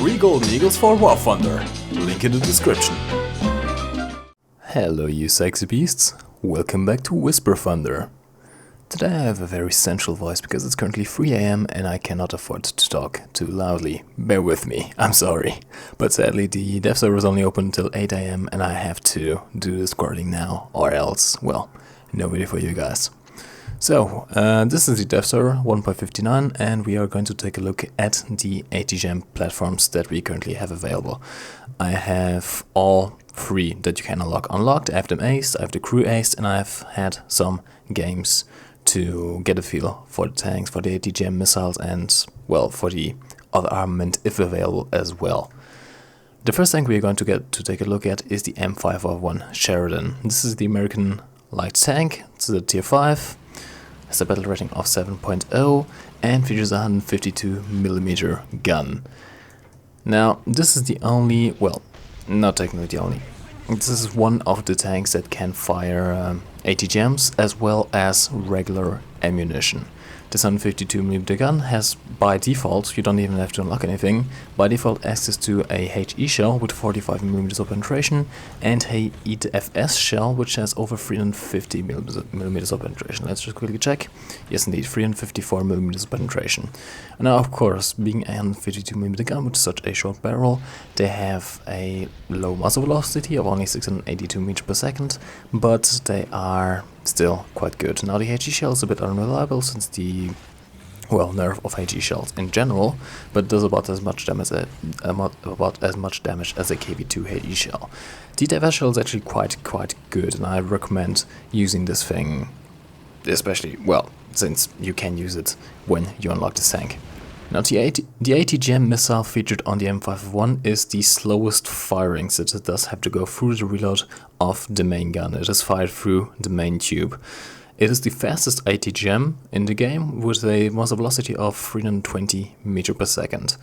3 Golden Eagles for War Thunder. Link in the description. Hello you sexy beasts, welcome back to Whisper Thunder. Today I have a very sensual voice because it's currently 3 AM and I cannot afford to talk too loudly. Bear with me, I'm sorry. But sadly the dev server is only open until 8 AM and I have to do this recording now, or else, well, no video for you guys. So, this is the dev server 1.59 and we are going to take a look at the ATGM platforms that we currently have available. I have all 3 that you can unlock unlocked. I have them aced, I have the crew aced, and I've had some games to get a feel for the tanks, for the ATGM missiles, and, well, for the other armament if available as well. The first tank we are going to take a look at is the M501 Sheridan. This is the American light tank. It's a tier 5. Has a battle rating of 7.0 and features a 152mm gun. Now, this is the only, well, not technically the only. This is one of the tanks that can fire ATGMs as well as regular ammunition. This 152mm gun has, by default, you don't even have to unlock anything, by default access to a HE shell with 45mm of penetration and a EFS shell which has over 350mm of penetration. Let's just quickly check. Yes indeed, 354mm of penetration. And now of course, being a 152mm gun with such a short barrel, they have a low muzzle velocity of only 682 meters per second, but they are still quite good. Now the HE shell is a bit unreliable since the, well, nerf of HE shells in general, but does about as much damage as a KV2 HE shell. The EFS shell is actually quite good, and I recommend using this thing, especially, well, since you can use it when you unlock the tank. Now the ATGM missile featured on the M501 is the slowest firing, since it does have to go through the reload of the main gun. It is fired through the main tube. It is the fastest ATGM in the game with a muzzle velocity of 320 meters per second.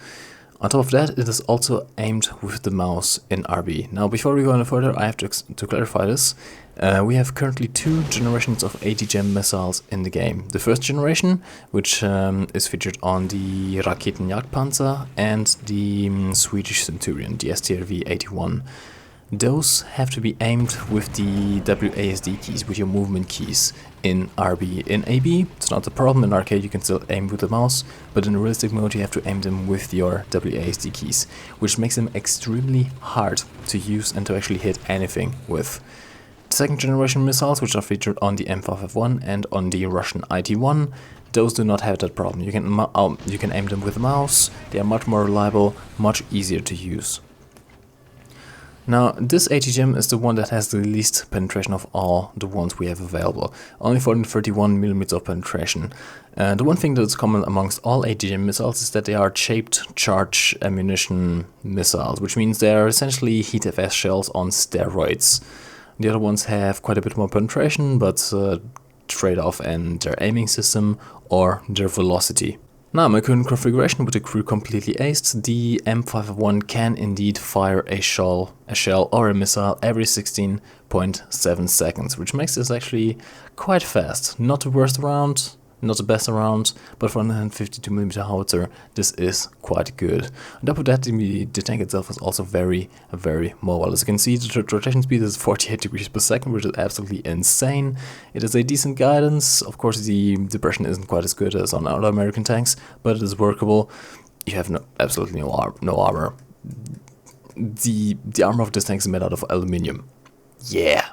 On top of that, it is also aimed with the mouse in RB. Now before we go any further, I have to clarify this. We have currently 2 generations of ATGM missiles in the game. The first generation, which is featured on the Raketenjagdpanzer and the Swedish Centurion, the STRV-81. Those have to be aimed with the WASD keys, with your movement keys in RB. In AB, it's not a problem. In arcade, you can still aim with the mouse, but in realistic mode, you have to aim them with your WASD keys, which makes them extremely hard to use and to actually hit anything with. The second generation missiles, which are featured on the M501 and on the Russian IT-1, those do not have that problem. You can aim them with the mouse. They are much more reliable, much easier to use. Now, this ATGM is the one that has the least penetration of all the ones we have available. Only 431mm of penetration. The one thing that's common amongst all ATGM missiles is that they are shaped charge ammunition missiles, which means they are essentially HEAT-FS shells on steroids. The other ones have quite a bit more penetration, but trade-off in their aiming system or their velocity. Now, my current configuration with the crew completely aced, the M501 can indeed fire a shell or a missile every 16.7 seconds, which makes this actually quite fast. Not the worst around, not the best around, but for a 152mm howitzer, this is quite good. On top of that, the tank itself is also very mobile. As you can see, the rotation speed is 48 degrees per second, which is absolutely insane. It is a decent guidance. Of course, the depression isn't quite as good as on other American tanks, but it is workable. You have absolutely no armor. The armor of this tank is made out of aluminium. Yeah!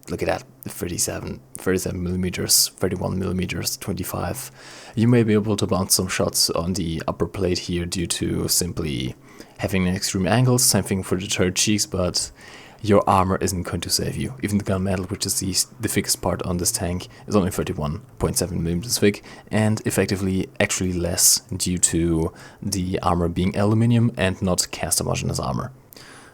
Look at that, 37mm, 31mm, 25. You may be able to bounce some shots on the upper plate here due to simply having extreme angles, same thing for the turret cheeks, but your armor isn't going to save you. Even the gunmetal, which is the thickest part on this tank, is only 31.7mm thick, and effectively actually less due to the armor being aluminium and not cast homogeneous armor.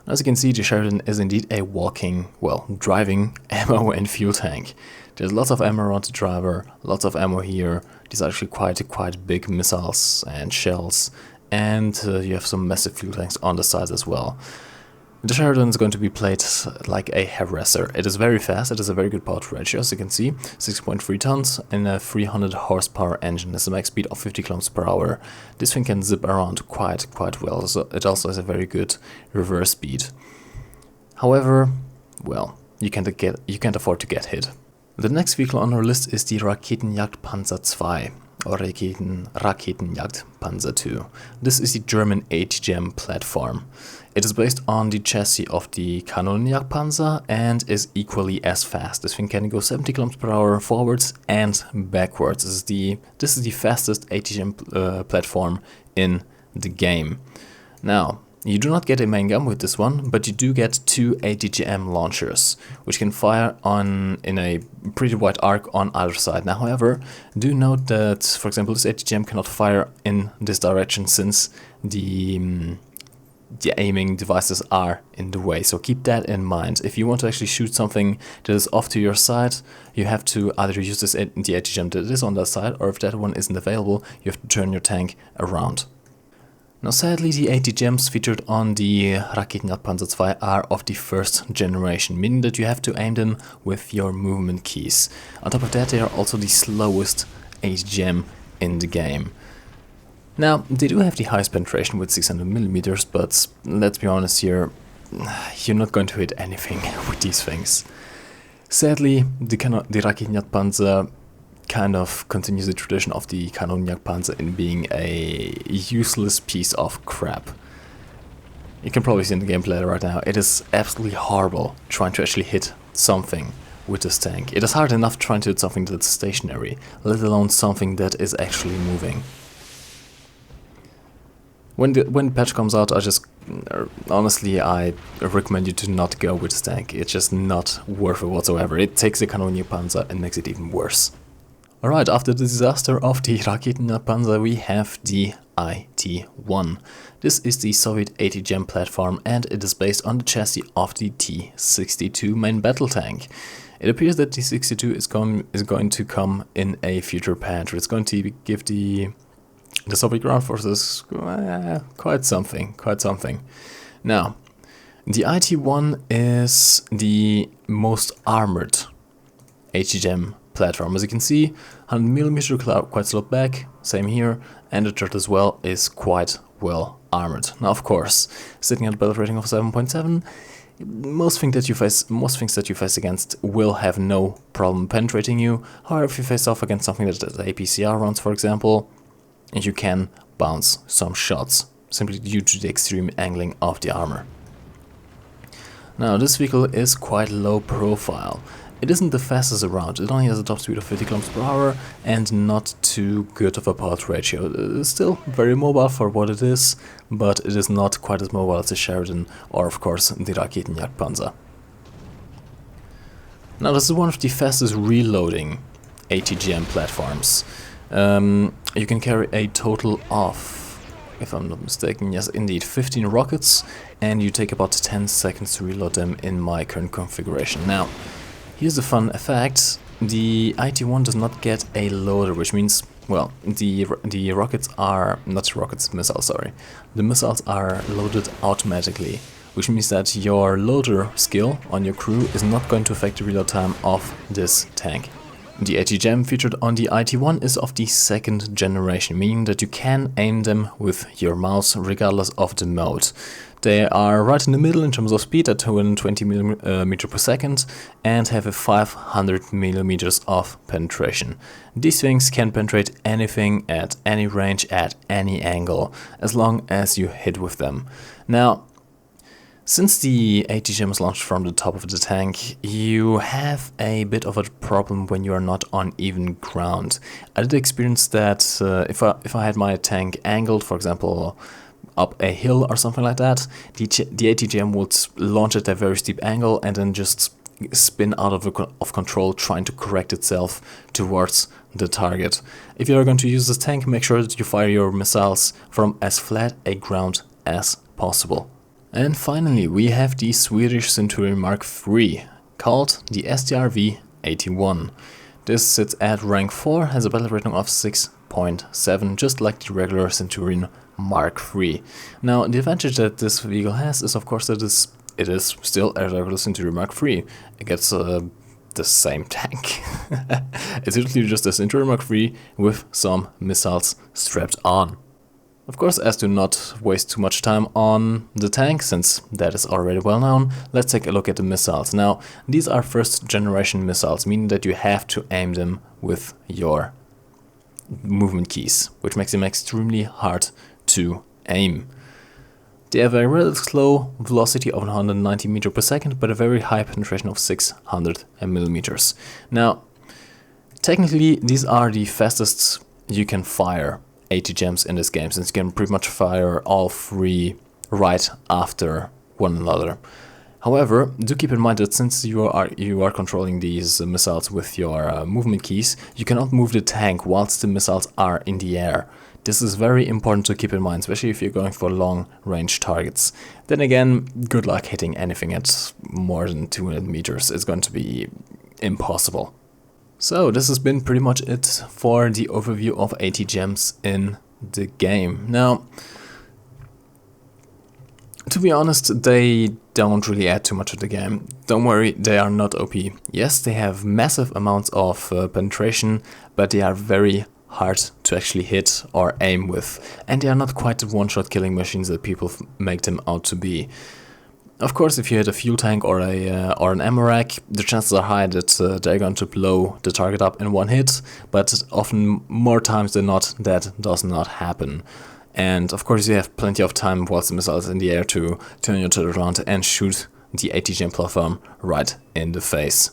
As you can see, the Sheridan is indeed a walking, well, driving ammo and fuel tank. There's lots of ammo around the driver, lots of ammo here. These are actually quite big missiles and shells, and you have some massive fuel tanks on the side as well. The Sheridan is going to be played like a harasser. It is very fast, it has a very good power to ratio, as you can see, 6.3 tons and a 300 horsepower engine. Has a max speed of 50 kilometers per hour. This thing can zip around quite well, so it also has a very good reverse speed. However, well, you can't afford to get hit. The next vehicle on our list is the Raketenjagdpanzer II, or Raketenjagdpanzer II. This is the German ATGM platform. It is based on the chassis of the Kanonenjagdpanzer and is equally as fast. This thing can go 70 km per hour forwards and backwards. This is the fastest ATGM platform in the game. Now, you do not get a main gun with this one, but you do get 2 ATGM launchers, which can fire in a pretty wide arc on either side. Now, however, do note that, for example, this ATGM cannot fire in this direction since the aiming devices are in the way, so keep that in mind. If you want to actually shoot something that is off to your side, you have to either use the ATGM that is on that side, or if that one isn't available, you have to turn your tank around. Now sadly, the ATGMs featured on the Raketenjagdpanzer II are of the first generation, meaning that you have to aim them with your movement keys. On top of that, they are also the slowest ATGM in the game. Now, they do have the highest penetration with 600mm, but let's be honest here, you're not going to hit anything with these things. Sadly, the Raketenjagdpanzer kind of continues the tradition of the Kanonenjagdpanzer in being a useless piece of crap. You can probably see in the gameplay right now, it is absolutely horrible trying to actually hit something with this tank. It is hard enough trying to hit something that's stationary, let alone something that is actually moving. When the patch comes out, honestly, I recommend you to not go with this tank. It's just not worth it whatsoever. It takes the Kanonenjagdpanzer and makes it even worse. Alright, after the disaster of the Raketenjagdpanzer, we have the IT-1. This is the Soviet ATGM platform, and it is based on the chassis of the T-62 main battle tank. It appears that the T-62 is going to come in a future patch. It's going to give the Soviet ground forces quite something. Now, the IT-1 is the most armored ATGM platform. As you can see, 100mm quite sloped back, same here, and the turret as well is quite well armored. Now, of course, sitting at a battle rating of 7.7, most things that you face against will have no problem penetrating you. However, if you face off against something that has APCR rounds, for example, you can bounce some shots, simply due to the extreme angling of the armor. Now, this vehicle is quite low profile. It isn't the fastest around, it only has a top speed of 50 km per hour and not too good of a power to ratio. It is still very mobile for what it is, but it is not quite as mobile as the Sheridan or, of course, the Raketenjagdpanzer. Now, this is one of the fastest reloading ATGM platforms. You can carry a total of, if I'm not mistaken, yes indeed, 15 rockets, and you take about 10 seconds to reload them in my current configuration. Now, here's a fun fact: the IT-1 does not get a loader, which means, well, the missiles are loaded automatically, which means that your loader skill on your crew is not going to affect the reload time of this tank. The ATGM featured on the IT-1 is of the second generation, meaning that you can aim them with your mouse regardless of the mode. They are right in the middle in terms of speed at 220mm per second and have a 500mm of penetration. These things can penetrate anything at any range at any angle, as long as you hit with them. Now, since the ATGM is launched from the top of the tank, you have a bit of a problem when you are not on even ground. I did experience that if I had my tank angled, for example, up a hill or something like that, the ATGM would launch at a very steep angle and then just spin out of control, trying to correct itself towards the target. If you are going to use this tank, make sure that you fire your missiles from as flat a ground as possible. And finally, we have the Swedish Centurion Mark III, called the STRV-81. This sits at rank 4, has a battle rating of 6.7, just like the regular Centurion Mark III. Now, the advantage that this vehicle has is, of course, that it is still a regular Centurion Mark III. It gets the same tank. It's literally just a Centurion Mark III with some missiles strapped on. Of course, as to not waste too much time on the tank, since that is already well known, let's take a look at the missiles. Now, these are first generation missiles, meaning that you have to aim them with your movement keys, which makes them extremely hard to aim. They have a relatively slow velocity of 190 meters per second, but a very high penetration of 600 millimeters. Now, technically, these are the fastest you can fire ATGMs in this game, since you can pretty much fire all three right after one another. However, do keep in mind that since you are controlling these missiles with your movement keys, you cannot move the tank whilst the missiles are in the air. This is very important to keep in mind, especially if you're going for long-range targets. Then again, good luck hitting anything at more than 200 meters. It's going to be impossible. So this has been pretty much it for the overview of ATGMs in the game. Now, to be honest, they don't really add too much to the game. Don't worry, they are not OP. Yes, they have massive amounts of penetration, but they are very hard to actually hit or aim with, and they are not quite the one-shot killing machines that people make them out to be. Of course, if you hit a fuel tank or an ammo rack, the chances are high that they're going to blow the target up in one hit, but often, more times than not, that does not happen. And of course, you have plenty of time whilst the missile is in the air to turn your turret around and shoot the ATGM platform right in the face.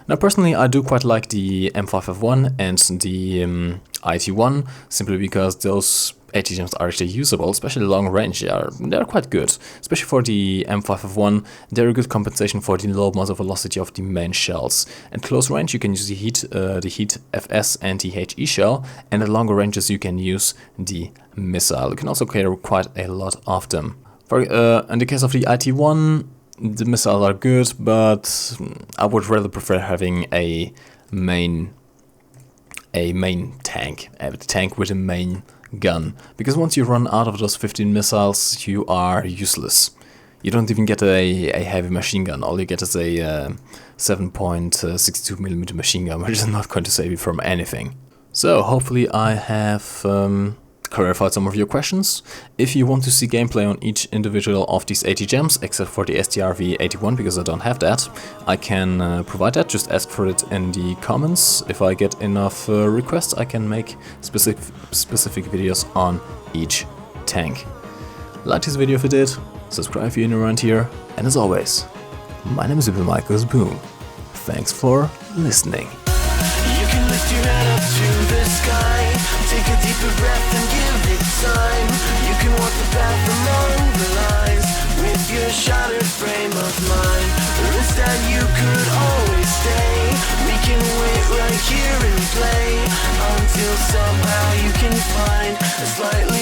Now, personally, I do quite like the M5F1 and the IT1, simply because those ATGMs are actually usable, especially long range. They are quite good, especially for the M5F1. They're a good compensation for the low muzzle velocity of the main shells. At close range, you can use the Heat FS and the HE shell, and at longer ranges, you can use the missile. You can also carry quite a lot of them. For in the case of the IT1, the missiles are good, but I would rather prefer having a main tank, a tank with a main gun, because once you run out of those 15 missiles, you are useless. You don't even get a heavy machine gun. All you get is a 7.62mm machine gun, which is not going to save you from anything. So hopefully I have clarified some of your questions. If you want to see gameplay on each individual of these ATGMs, except for the STRV81, because I don't have that, I can provide that. Just ask for it in the comments. If I get enough requests, I can make specific videos on each tank. Like this video if you did, subscribe if you're new around here, and as always, my name is MikeGoesBoom. Thanks for listening. You can lift your head up to the sky, take a deeper breath and give it time. You can walk the path among the lines with your shattered frame of mind. Or instead you could always stay. We can wait right here and play until somehow you can find a slightly